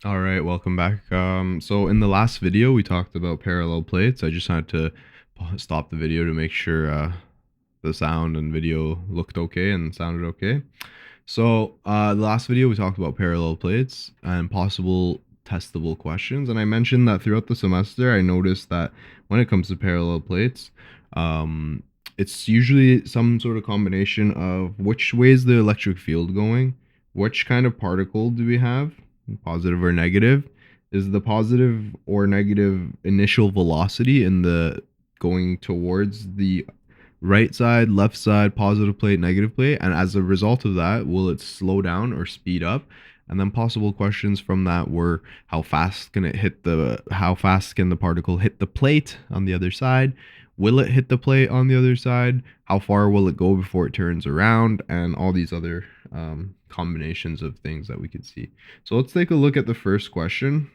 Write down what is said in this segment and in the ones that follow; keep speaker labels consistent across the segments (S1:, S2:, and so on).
S1: All right, welcome back. So in the last video, we talked about parallel plates. I just had to stop the video to make sure the sound and video looked okay and sounded okay. So the last video, we talked about parallel plates and possible testable questions. And I mentioned that throughout the semester, I noticed that when it comes to parallel plates, um, it's usually some sort of combination of which way is the electric field going, which kind of particle do we have, positive or negative, is the positive or negative initial velocity in the going towards the right side, left side, positive plate, negative plate, and as a result of that, will it slow down or speed up? And then possible questions from that were how fast can the particle hit the plate on the other side? Will it hit the plate on the other side? How far will it go before it turns around? And all these other combinations of things that we could see. So let's take a look at the first question.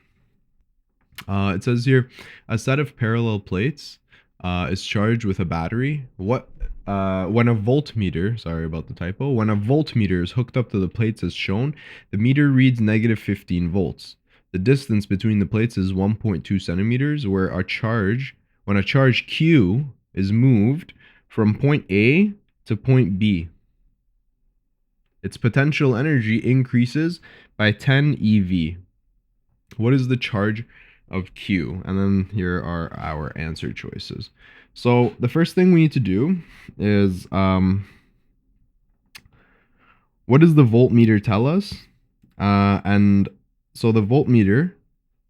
S1: It says here, a set of parallel plates is charged with a battery. When a voltmeter, sorry about the typo, when a voltmeter is hooked up to the plates as shown, the meter reads negative 15 volts. The distance between the plates is 1.2 centimeters, when a charge Q is moved from point A to point B. Its potential energy increases by 10 eV. What is the charge of Q? And then here are our answer choices. So the first thing we need to do is what does the voltmeter tell us? And so the voltmeter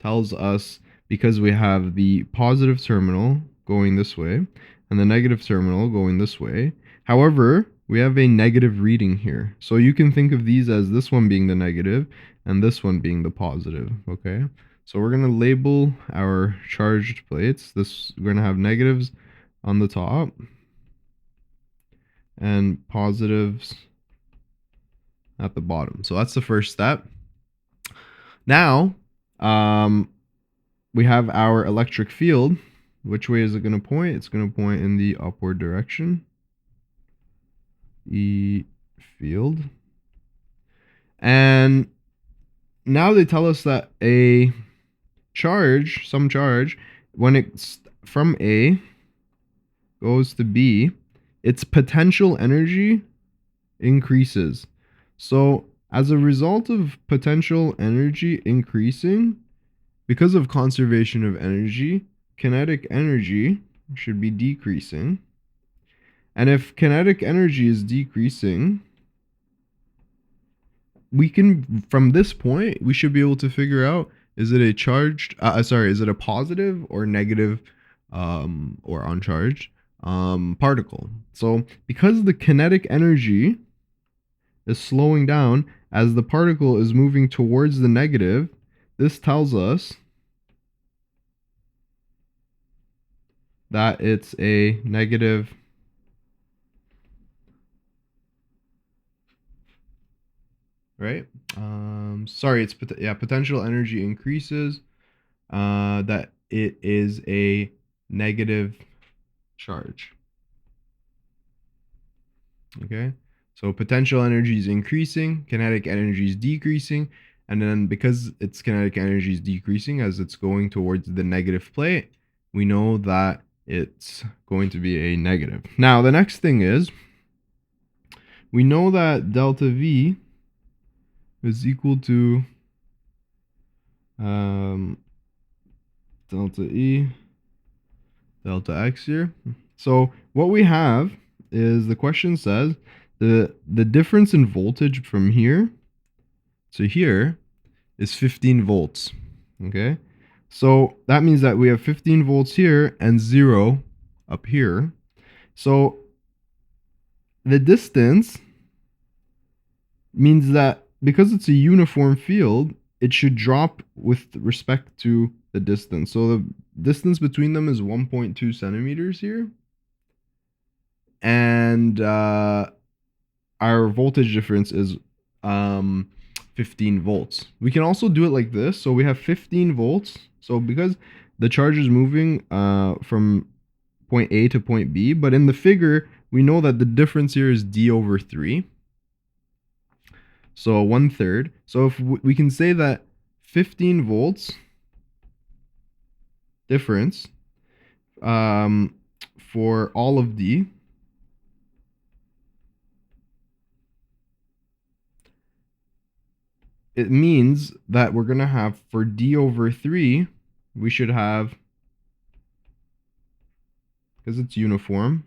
S1: tells us, because we have the positive terminal going this way and the negative terminal going this way. However, we have a negative reading here. So you can think of these as this one being the negative and this one being the positive, okay? So we're going to label our charged plates. We're going to have negatives on the top and positives at the bottom. So that's the first step. Now, we have our electric field. Which way is it going to point? It's going to point in the upward direction. E field. And now they tell us that some charge, when it's from A goes to B, its potential energy increases. So as a result of potential energy increasing, because of conservation of energy, kinetic energy should be decreasing. And if kinetic energy is decreasing, from this point, we should be able to figure out, is it a positive or negative or uncharged particle? So because the kinetic energy is slowing down as the particle is moving towards the negative, this tells us that it's a negative right? Potential energy increases. That it is a negative charge. Okay, so potential energy is increasing, kinetic energy is decreasing, and then because its kinetic energy is decreasing as it's going towards the negative plate, we know that it's going to be a negative. Now, the next thing is, we know that delta V is equal to delta E delta X here. So what we have is, the question says the difference in voltage from here to here is 15 volts. Okay, so that means that we have 15 volts here and 0 up here. So the distance means that because it's a uniform field, it should drop with respect to the distance. So the distance between them is 1.2 centimeters here. And our voltage difference is 15 volts. We can also do it like this. So we have 15 volts. So because the charge is moving from point A to point B, but in the figure, we know that the difference here is d over 3. So 1/3. So if we can say that 15 volts difference for all of D. It means that we're going to have, for D over 3, we should have, because it's uniform,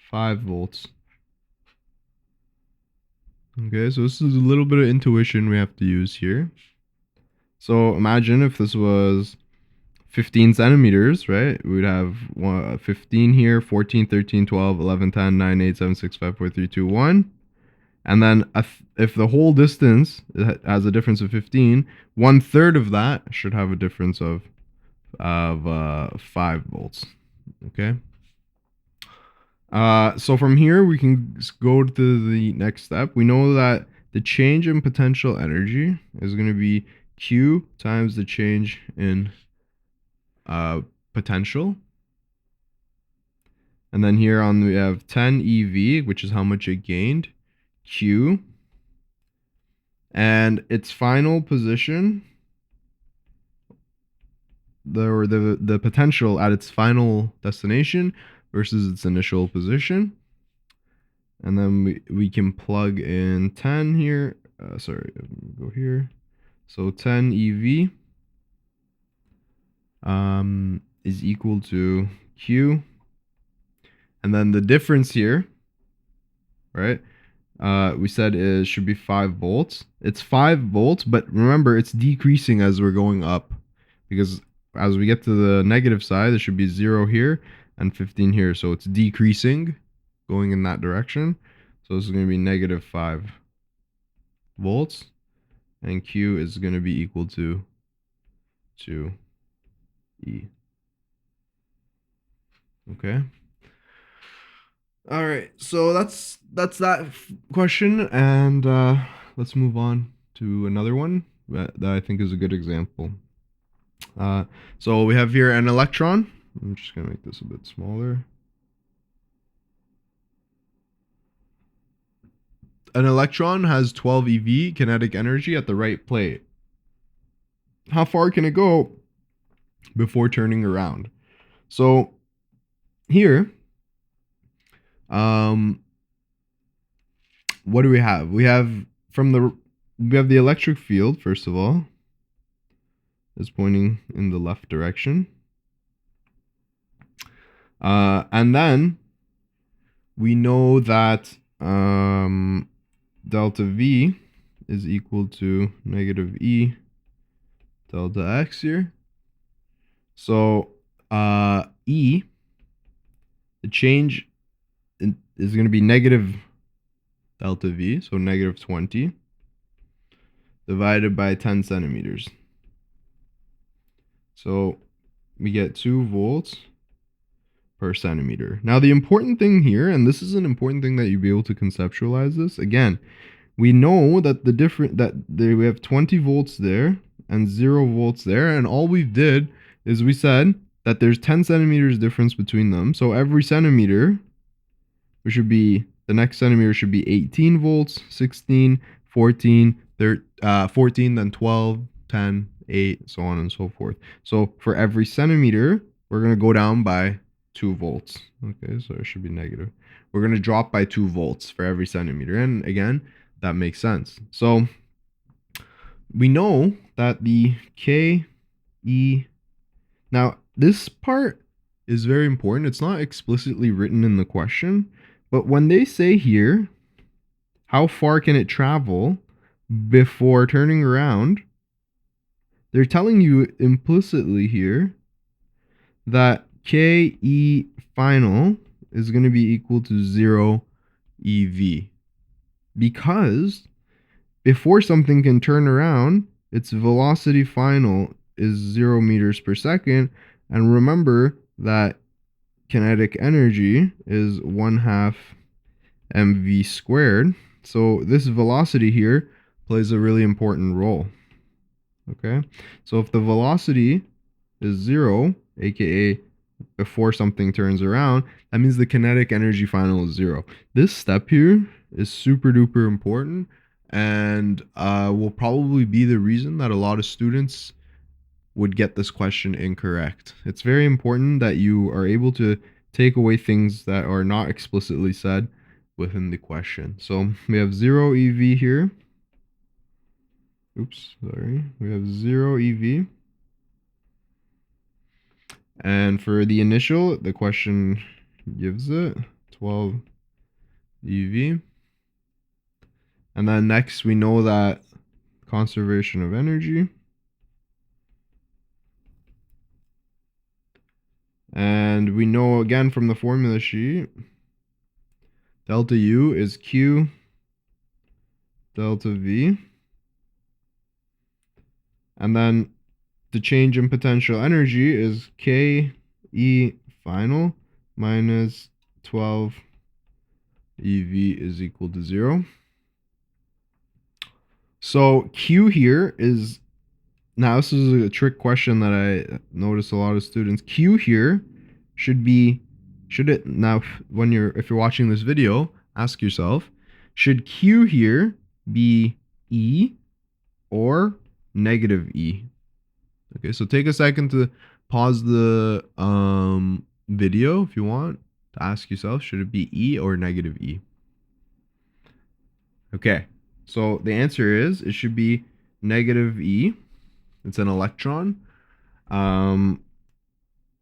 S1: 5 volts. Okay, so this is a little bit of intuition we have to use here. So imagine if this was 15 centimeters, right? We'd have 15 here, 14, 13, 12, 11, 10, 9, 8, 7, 6, 5, 4, 3, 2, 1. And then if the whole distance has a difference of 15, 1/3 of that should have a difference of 5 volts. Okay. So from here, we can go to the next step. We know that the change in potential energy is going to be Q times the change in potential. And then here on we have 10 EV, which is how much it gained, Q. And its final position, the potential at its final destination versus its initial position. And then we can plug in 10 here. Go here. So 10 EV is equal to Q. And then the difference here, right? We said it should be 5 volts. It's 5 volts, but remember, it's decreasing as we're going up. Because as we get to the negative side, there should be 0 here and 15 here. So it's decreasing, going in that direction. So this is going to be negative 5 volts. And Q is going to be equal to E. Okay. All right. So that's that question, and let's move on to another one that I think is a good example. So we have here an electron. I'm just going to make this a bit smaller. An electron has 12 eV kinetic energy at the right plate. How far can it go before turning around? So here, what do we have? We have the electric field, first of all, is pointing in the left direction. And then we know that delta V is equal to negative E delta X here. So E, the change is going to be negative delta V, so negative 20, divided by 10 centimeters. So we get 2 volts per centimeter. Now the important thing here, and this is an important thing that you'll be able to conceptualize this, again, we know that we have 20 volts there and 0 volts there, and all we did is we said that there's 10 centimeters difference between them. So every centimeter, the next centimeter should be 18 volts, 16, 14, 14, then 12, 10, 8, so on and so forth. So for every centimeter, we're going to go down by 2 volts. Okay, so it should be negative. We're going to drop by 2 volts for every centimeter. And again, that makes sense. So we know that the KE, now this part is very important. It's not explicitly written in the question, but when they say here, how far can it travel before turning around, they're telling you implicitly here that KE final is going to be equal to 0 EV. Because before something can turn around, its velocity final is 0 meters per second. And remember that kinetic energy is 1/2 mv squared. So this velocity here plays a really important role. Okay, so if the velocity is 0, aka before something turns around, that means the kinetic energy final is 0. This step here is super duper important, and will probably be the reason that a lot of students would get this question incorrect. It's very important that you are able to take away things that are not explicitly said within the question. So we have 0 EV here. Oops, sorry. We have 0 EV. And for the initial, the question gives it 12 EV. And then next, we know that conservation of energy. And we know again from the formula sheet, delta U is Q delta V. And then the change in potential energy is K E final minus 12 EV is equal to 0. So Q here is, now this is a trick question that I notice a lot of students. Q here should it, now if you're watching this video, ask yourself, should Q here be E or negative E? Okay, so take a second to pause the video if you want to ask yourself, should it be E or negative E? Okay, so the answer is it should be negative E. It's an electron.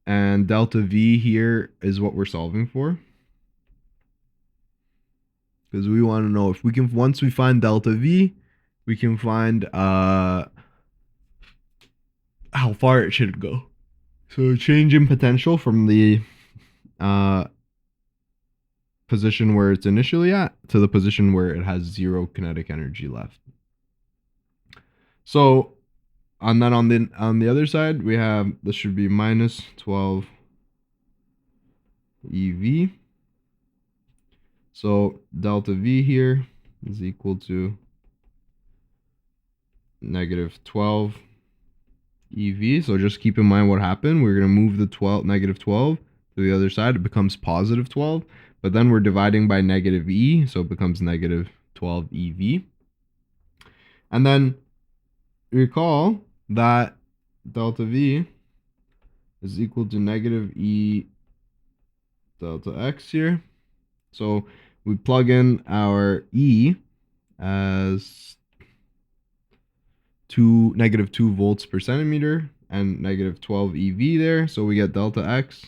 S1: And delta V here is what we're solving for. Because we want to know if we can, once we find delta V, we can find how far it should go. So change in potential from the position where it's initially at to the position where it has 0 kinetic energy left. So and then on the other side, we have, this should be minus 12 EV. So delta V here is equal to negative 12 EV. So just keep in mind what happened. We're going to move the negative 12 to the other side. It becomes positive 12. But then we're dividing by negative E. So it becomes negative 12 EV. And then recall that delta V is equal to negative E delta X here. So we plug in our E as negative 2 volts per centimeter and negative 12 EV there. So we get delta X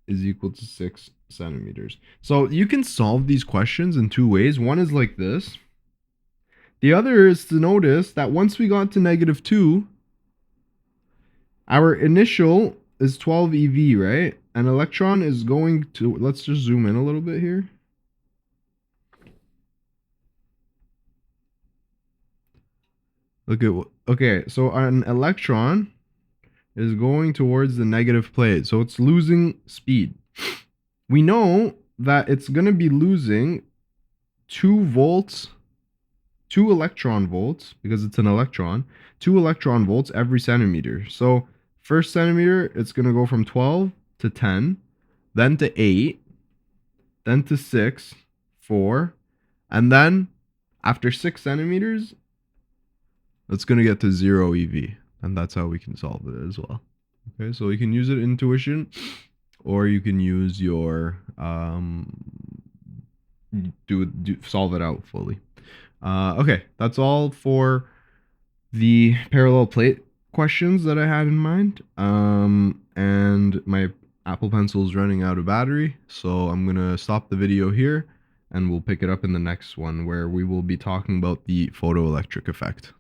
S1: is equal to 6 centimeters. So you can solve these questions in two ways. One is like this. The other is to notice that once we got to negative 2, our initial is 12 EV, right? An electron is going to, let's just zoom in a little bit here. Look at, okay, so an electron is going towards the negative plate. So it's losing speed. We know that it's going to be losing 2 electron volts, because it's an electron, 2 electron volts every centimeter. So first centimeter, it's going to go from 12 to 10, then to 8, then to 6, 4, and then after 6 centimeters, it's going to get to 0 EV. And that's how we can solve it as well. Okay, so you can use it in intuition, or you can use your solve it out fully. Okay, that's all for the parallel plate questions that I had in mind. And my Apple Pencil is running out of battery, so I'm gonna stop the video here, and we'll pick it up in the next one where we will be talking about the photoelectric effect.